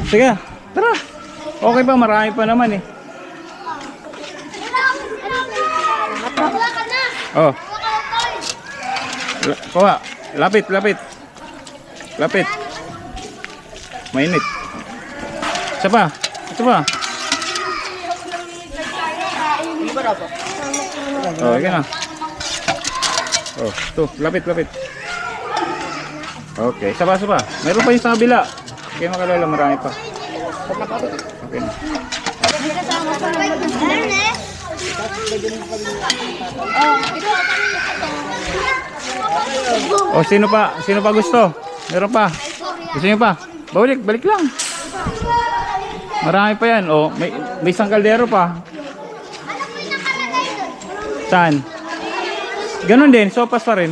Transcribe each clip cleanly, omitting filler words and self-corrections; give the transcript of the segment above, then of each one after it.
Sige, tara. Okay pa, marami pa naman eh. Oh. Kuha. Lapit, lapit. Lapit. Mainit. Isa pa. Isa pa. Oh, okay na. Oh, tuh, lapit, lapit. Okay, isa pa, isa pa. Meron pa yung sa kabila. Okay, makalala, marami pa. Okay na. Oh, sino pa? Sino pa gusto? Meron pa. Gusto niyo pa? Balik, balik lang. Marami pa yan. Oh, may isang kaldero pa. Saan? Ganon din, sopas pa rin.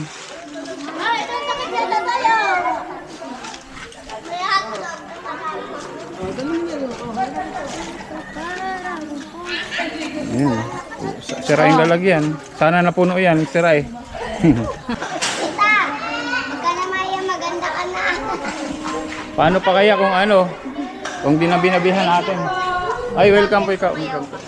Ayan. Sira yung lalagyan. Sana napuno yan, sira eh. Paano pa kaya kung ano? Kung di na binabihan natin. Ay, welcome po ikaw. Welcome po.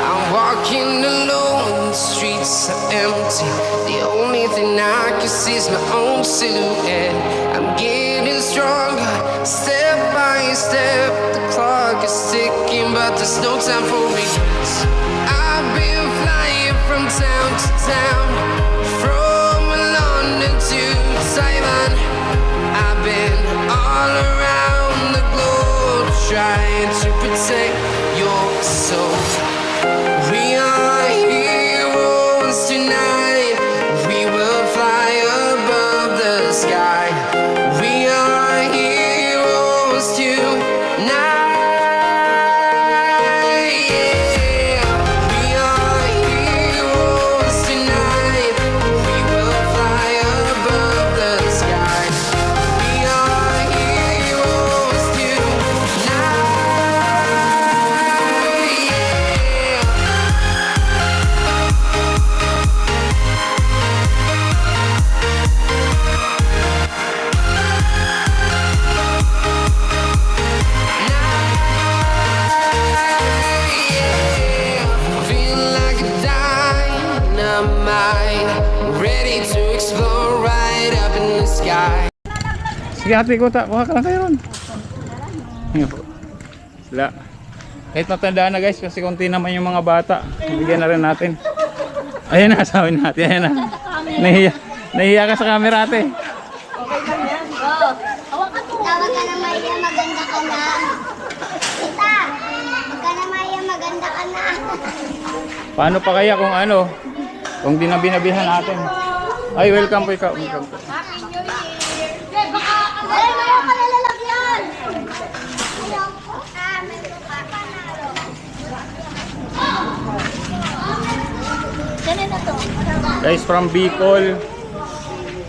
I'm walking alone, the streets are empty. The only thing I can see is my own silhouette. I'm getting stronger, step by step. The clock is ticking, but there's no time for regrets. I've been flying from town to town, from London to Taiwan. I've been all around the globe, trying to protect your soul. We are heroes tonight. We will fly above the sky. We are heroes tonight. Yeah. We are heroes tonight. We will fly above the sky. We are heroes tonight. Yeah. Feel like a dynamite, ready to explode right up in the sky. Sige ate, kuha ka lang kayo ron. Wala. Kahit matandaan na guys, kasi konti naman yung mga bata. Bigyan na rin natin. Ayan na, asawin natin. Ayan na. Nahiya ka sa camera ate. Tawag ka na Maya, maganda ka na. Tita, wag ka na Maya, maganda ka na. Paano pa kaya kung ano? Kung di na binabihan natin. Ay, welcome po ikaw. Welcome po. Ay, Maya ka nalalagyan. Ayaw po. Meron ka panalo. Ganun na to. Guys from Bicol,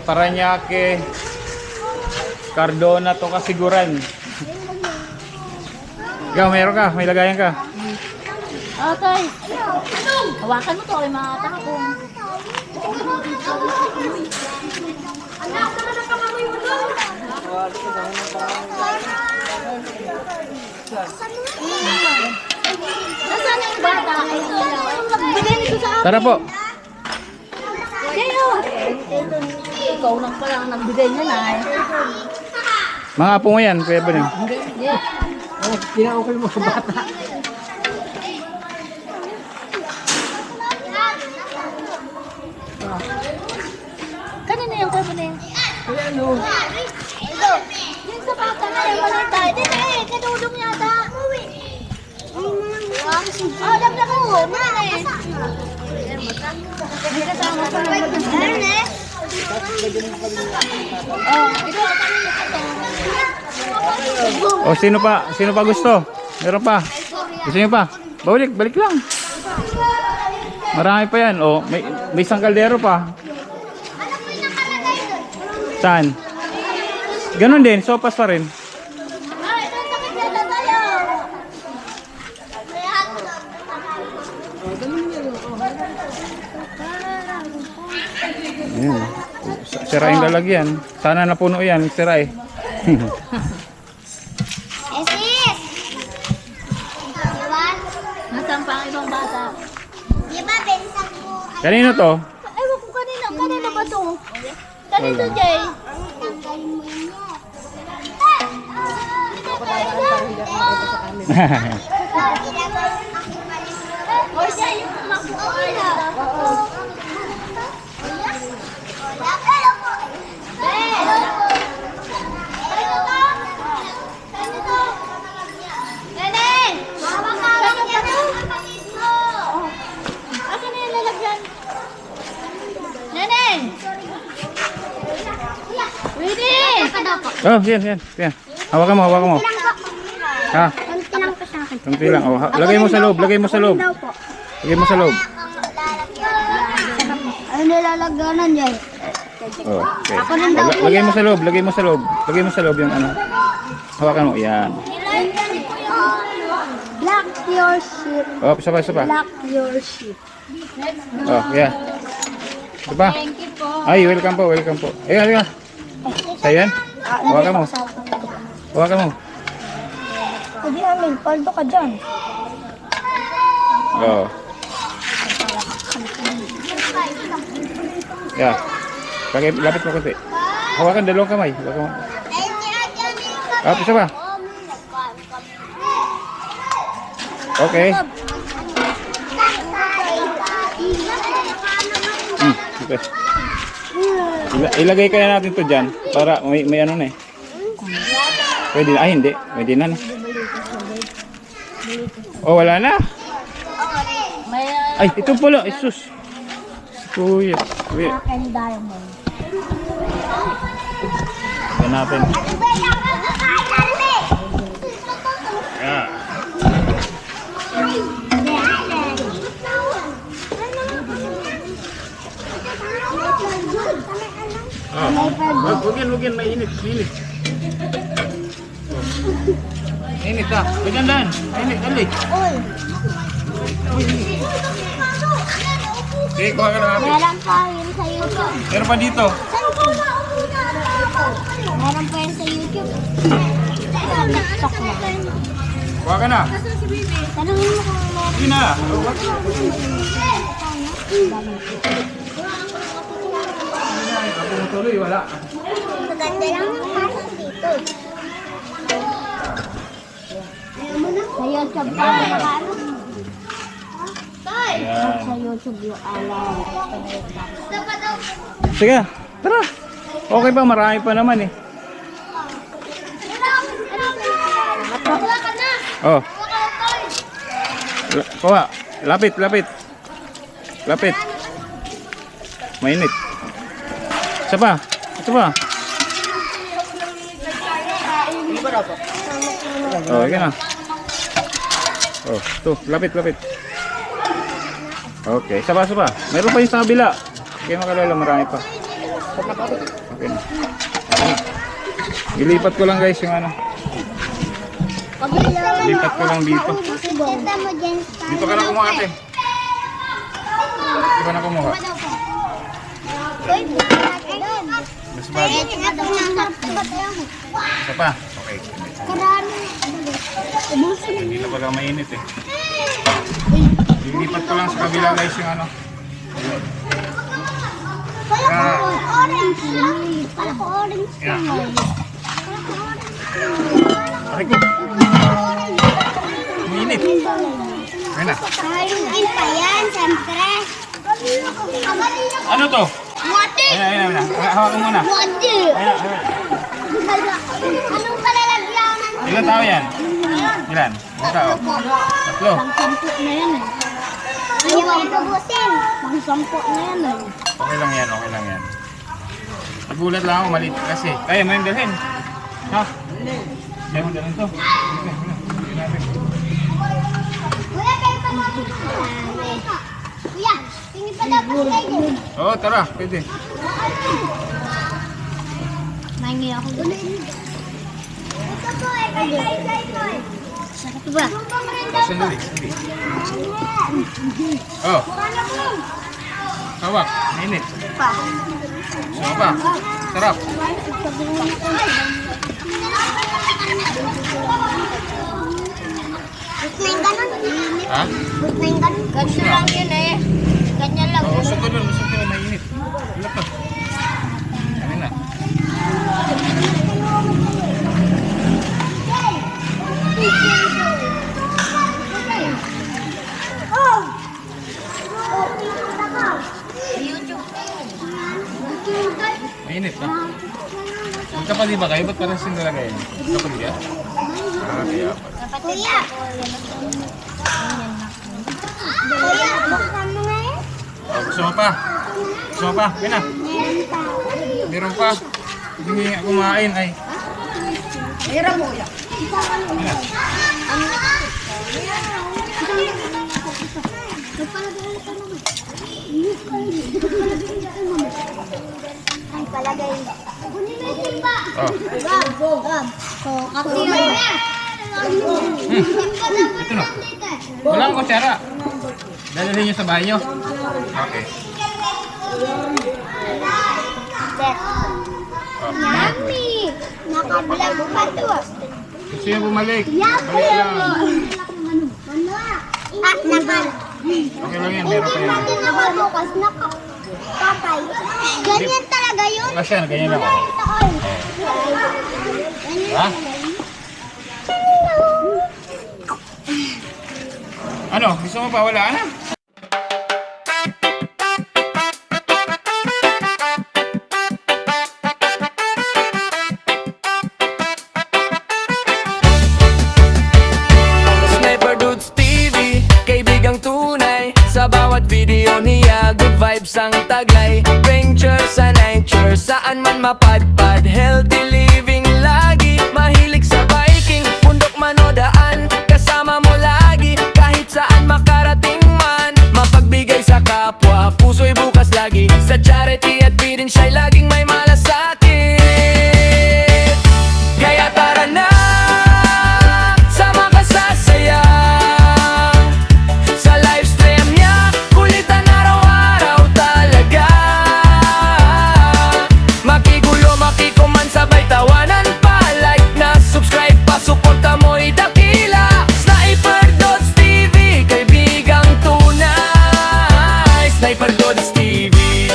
Parañaque, Cardona to kasiguran. Ikaw, meron ka? May lagayan ka? Okay. Hawakan mo to, ay mata ko. Anak, naman ang pangamoy mo doon. Nasaan yung bata? Nagbigay nito sa akin. Tara po. Kayo! Ikaw lang pala ang nagbigay niya na eh. Mga apo mo yan, kuya ba rin? Yeah. Kinaukol mo sa bata. Kanina yung kwebo na yun. Ano? Ito. Yung sa bata na yung malita. Dito eh, kadudong yata. Oh, dagdag ko. Nane. Hindi kasama sa mga nane. Oh, ito. O, sino pa? Sino pa gusto? Meron pa. Gusto niyo pa? Balik, balik lang. Marami pa yan. O, may isang kaldero pa. Saan? Ganon din, sopas pa rin. Ay, ito yung sakit yata tayo. Ayan. Sira yung lalagyan. Sana napuno yan. Sira eh. Esis! Diba? Nasaan pa ang ibang bata? Diba, bensak mo? Kanino to? Ewan ko kanina. Kanina ba to? Kanina, Jay. Tanggalin mo yun mo. O siya yung makuha na. Neneng! Mama ka lang mo! Akin na yung lalagyan. Neneng! Winnie! Oh, yan, yan. Yan. Hawakan mo, hawakan mo. Ha? Konti lang po sa akin. Kunti lang. Oh, lagay mo sa loob, lagay mo sa loob. Daw po. Lagay mo sa loob. Ano nilalagyanan dyan? Oh, okay. Lagay mo sa loob, lagay mo sa loob. Lagay mo sa loob yung ano. Hawakan mo, yan. Black your sheep. Oh, isa pa, isa pa. Black your sheep. Oh, yeah. Isa pa. Thank you po. Ay, welcome po, welcome po. Ayan, ayan. Sa'yo yan? Hawakan mo. Hawakan mo. Hindi amin, paldo ka dyan. Oh. Yeah. Lagay, lapit mo konti. Hawakan dalawang kamay. Hawakan mo. Ah, isa pa. Okay. Okay. Ilagay kaya natin to dyan para may ano na eh. Pwede na. Ay, hindi. Pwede na. Oh, wala na. May Ay, ito pala. Isus. Kuya. Kuya. Akin diamond. Tignan natin. Yeah. Oh. Wag yan, mainit, mainit. Mainit ah. Ganyan. Mainit, alik. Okay, kuha ka na natin. Meron pa yun sa YouTube. Meron pa dito. Meron pa yun sa YouTube. TikTok na. Kuha ka na. Tanungin mo kung meron. Sige na. Tuloy, wala. Maganda lang ang pasok dito. Sa YouTube pa. Ayan. Sa YouTube yung alam. Sige, tara. Okay pa, marami pa naman eh. Oh. Kuha. Lapit. Mainit. Isa pa. Oh, okay na. Oh, ito. Lapit. Okay, isa pa. Meron pa yung sa kabila. Okay, makalala, marami pa. Okay na. Ilipat ko lang guys yung ano. Lipat ko lang dito. Kita mo dyan. Dito ka na kumuha ate. Dito ka na kumuha. Uy, doon. Mas bago. Isa pa. Okay. Karami. Ubusin. Hindi na pala mainit eh. Lilipat ko lang sa kabila guys yung ano. Pala ko orange. Pala ko orange. Yeah. Aray ko. Mainit. Ayun na. Kahaluin pa yan, siyempre. Ano to? Wati! Ayun. Hawakan mo na. Wati! Ayun. Anong kalalagyanan? Ilan tao yan? Ilan? Ilan tao? Tatlo. Pang-sampo na yan eh. Ayaw ang tubusin. Pang-sampo na yan eh. Okay lang yan. Nagulat lang ako, maliit kasi. Kaya mo yung dalhin. Ha? Kaya mo dalhin to. Sige natin. Kuya, kayo pa natin. Kuya, tingin pa dapat kayo. Oo, tara. Pwede. Mahingi ako. Ito po eh, kay. Sarap ba? Sandali, sandali. Oh, hawak. Mainit. Pa. Sama pa. Sarap. Ba't na yung ganun? Ha? Ba't na yung ganun? Ganyan lang yun eh. Ganyan lang. Oo, usok ka doon. Usok ka doon. Mainit. Wala pa. Kami na. Oh! Mainit pa. Magkapatid ba kayo? Ba't parang sinalagay? Magkapatid ka? Ah, kaya pa. Kuya! Kuya, buksan mo nga eh. Oh, gusto mo pa? Gusto mo pa? Kaya na. Meron pa. Meron pa. Hindi nga kumain ay. Meron mo yan. Ay, palagay. Kunin mo yung timba. Oh. Gab. Gab. So, kasi yun. Ito na. Walang kutsara. Dadalhin nyo sa bahay nyo. Okay. Oh. Yummy! Nakablog pa to. Gusto nyo bumalik? Yummy! Balik lang. Ah, nakal. Okay lang yan. Meron pa yan. Natin ako bukas. Nakapatay. Ganyan talaga yun. Wala siya. Ganyan lang. Ha? Ano? Gusto mo pa? Wala na? Sniper Dudes TV, kaibigang tunay. Sa bawat video niya, good vibes ang taglay. Venture sa nature, saan man mapadpad. Healthy living lagi, mahilig sa biking. Bundok man o daan, kasama mo lagi. Kahit saan makarating man, mapagbigay sa kapwa. Puso'y bukas lagi, sa charity at feeding siya'y laging may malasakit. Kaya tara na, sama ka sa saya. Sa livestream niya, kulitan araw-araw talaga. Makigulo, makikuman, sabay tawanan pa. Like na, subscribe pa, suporta mo'y dakila. Sniper Dudes TV, kaibigang tunay. Sniper Dudes TV,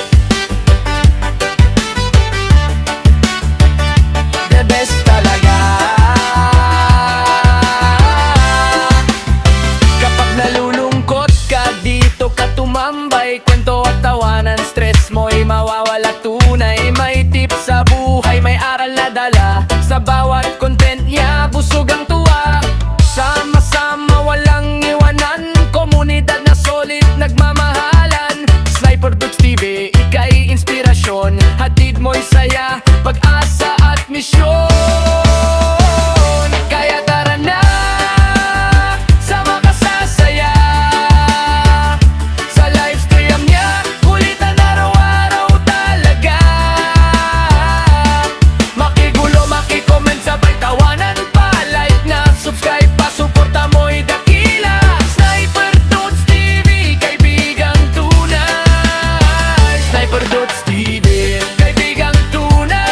the best talaga. Kapag nalulungkot ka, dito ka tumambay. Kwento at tawanan, stress mo'y mawawala tunay. May tips sa buhay, may aral na dala. Sa bawat content niya, busog ang tuwa. Sama-sama, walang iwanan. Komunidad na solid, nagmamahalan. Sniper Dudes TV, ika'y inspirasyon. Hatid mo'y saya, pag-asa at misyon. Kaya tara na, sama ka sa saya. Sa livestream niya, kulitan araw-araw talaga. Makigulo, makikoment, sabay tawanan pa. Like na, subscribe pa, suporta mo'y dakila. Sniper Dudes TV, kaibigang tunay. Sniper Dudes TV, kaibigang tunay.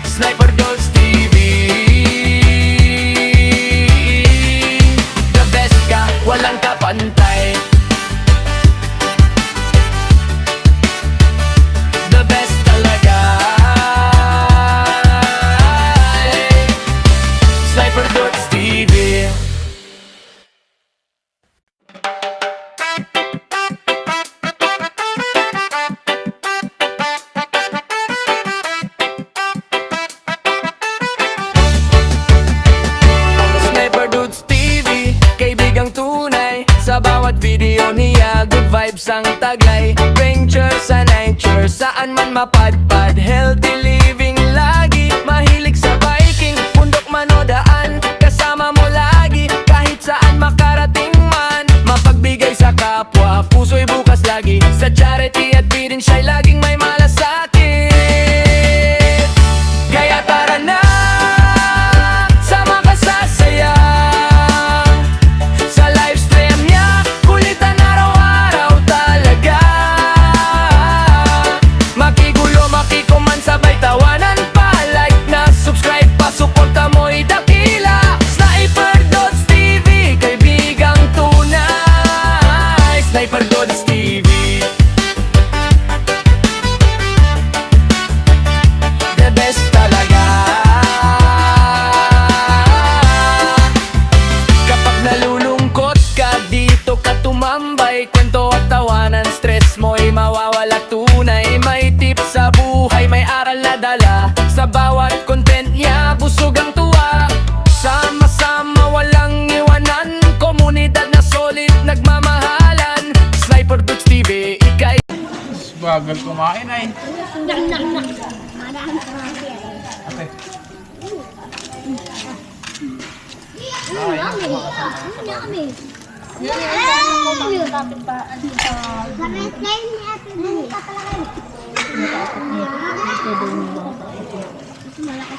Sniper Dudes TV, the best ka, walang kapantay. The best talaga. Sniper Dudes TV. Sniper Dudes TV, kaibigang tunay. Sa bawat video niya, good vibes ang taglay. Venture sa nature, saan man mapadpad. Healthy living lagi, mahilig sa biking. Bundok man o daan, kasama mo lagi. Kahit saan makarating man, mapagbigay sa kapwa. Puso'y bukas lagi, sa charity at feeding siya'y laging may malasakit. Kaya tara na, sama Sniper Dudes TV. The best talaga. Kapag nalulungkot ka, dito ka tumambay. Kwento at tawanan, stress mo'y mawawala tunay. May tips sa buhay, may aral na dala. Sa bawat content niya, busog ang tuwa. Sama-sama, walang iwanan. Komunidad na solid, nagmamahalan. Sniper Dudes TV, ikay Bagal kumain ay. Marami ka kasi. Ate. Kapit ngayon ni Ate Buka talaga.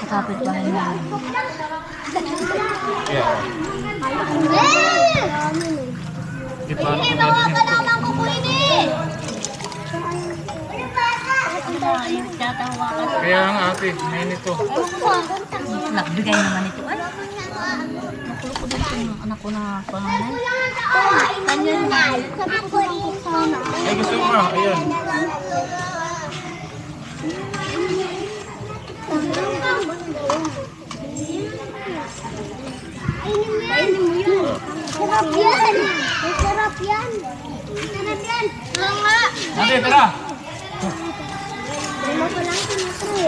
Kapit bahay namin. Yeah. Di pa ano kumain din ito. Naman ko po ini. Tatawa ka. Kaya nga ate, mainit to. Nagbigay naman ito. Ay, nakulog ko dito yung anak ko na pangalan. Kanyan na. Sabi ko sana. Ay gusto mo na, ayan. Kainin mo yun. Sarap yan. Sarap yan. Sarap yan. Oo nga. Ate, tara! Ano ko lang sinutro.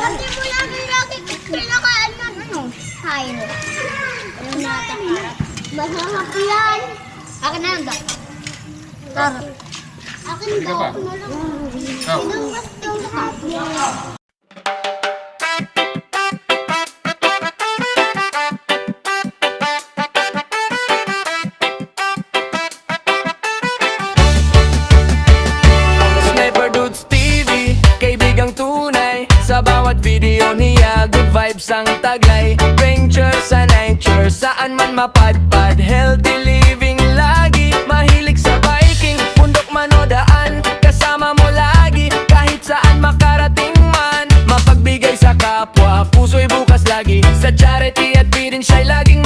Kasi mo lagi pinakaan ng ano? Hayo. Ano natakarap? Masarap yan. Akin na lang ba? Sarap. Akin Hindi ka daw. pa? Ako na lang. Oh. Ang gusto ko. Sniper Dudes TV, kaibigang tunay. Sa bawat video niya, good vibes ang taglay. Venture sa nature, saan man mapadpad. Healthy living lagi, mahilig sa biking. Bundok man o daan, kasama mo lagi. Kahit saan makarating man, mapagbigay sa kapwa. Puso'y bukas lagi, sa charity at feeding siya'y laging